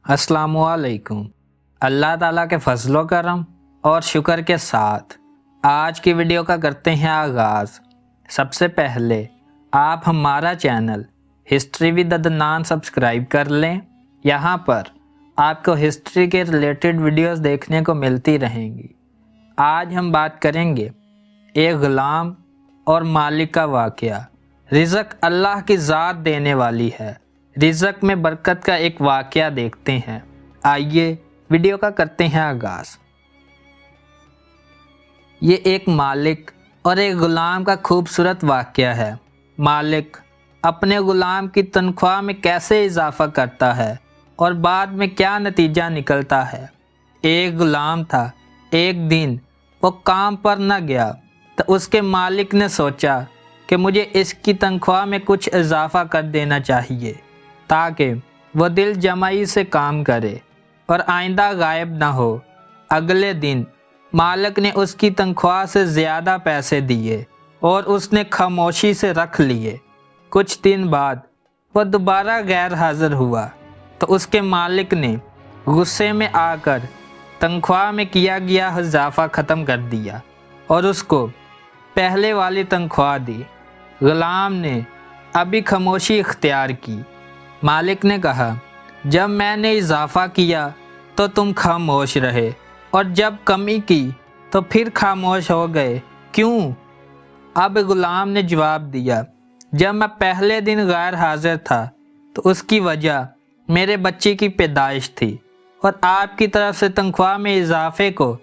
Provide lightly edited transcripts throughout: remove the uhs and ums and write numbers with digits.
अस्सलामु अलैकुम। अल्लाह ताला के फजलो करम और शुक्र के साथ आज की वीडियो का करते हैं आगाज़। सबसे पहले आप हमारा channel history with Adnan subscribe कर लें। यहाँ पर आपको हिस्ट्री के रिलेटेड वीडियोस देखने को मिलती रहेंगी। आज हम बात करेंगे एक ग़ुलाम और मालिक का वाक़या। रिज़्क़ अल्लाह की ज़ात देने वाली है। रिज़्क़ में बरकत का एक वाक़या देखते हैं। आइए वीडियो का करते हैं आगाज़। ये एक मालिक और एक ग़ुलाम का खूबसूरत वाक़या है। मालिक अपने ग़ुलाम की तनख्वाह में कैसे इजाफ़ा करता है और बाद में क्या नतीजा निकलता है। एक ग़ुलाम था, एक दिन वो काम पर न गया तो उसके मालिक ने सोचा कि मुझे इसकी तनख्वाह में कुछ इजाफ़ा कर देना चाहिए ताकि वह दिल जमाई से काम करे और आइंदा गायब ना हो। अगले दिन मालिक ने उसकी तनख्वाह से ज़्यादा पैसे दिए और उसने खामोशी से रख लिए। कुछ दिन बाद वह दोबारा गैर हाज़िर हुआ तो उसके मालिक ने गुस्से में आकर तनख्वाह में किया गया इजाफ़ा ख़त्म कर दिया और उसको पहले वाली तनख्वाह दी। ग़ुलाम ने अभी खामोशी इख्तियार की। मालिक ने कहा, जब मैंने इजाफ़ा किया तो तुम खामोश रहे और जब कमी की तो फिर खामोश हो गए, क्यों? अब ग़ुलाम ने जवाब दिया, जब मैं पहले दिन गैर हाज़िर था तो उसकी वजह मेरे बच्चे की पैदाइश थी और आपकी तरफ से तनख्वाह में इजाफ़े को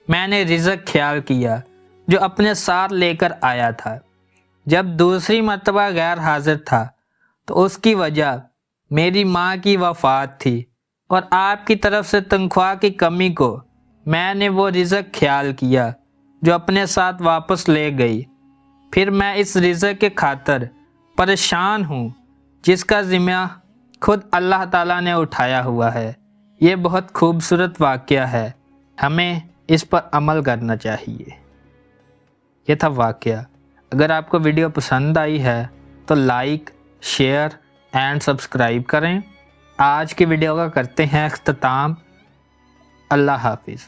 मैंने रिज़्क़ ख्याल किया जो अपने साथ लेकर आया था। जब दूसरी मर्तबा गैर हाज़िर था तो उसकी वजह मेरी माँ की वफ़ात थी और आपकी तरफ से तनख्वाह की कमी को मैंने वो रिज़्क़ ख्याल किया जो अपने साथ वापस ले गई। फिर मैं इस रिज़्क़ के खातिर परेशान हूँ जिसका ज़िम्मा खुद अल्लाह ताला ने उठाया हुआ है। ये बहुत खूबसूरत वाक़या है, हमें इस पर अमल करना चाहिए। ये था वाक़या। अगर आपको वीडियो पसंद आई है तो लाइक, शेयर एंड सब्सक्राइब करें। आज की वीडियो का करते हैं इख्तिताम। अल्लाह हाफिज़।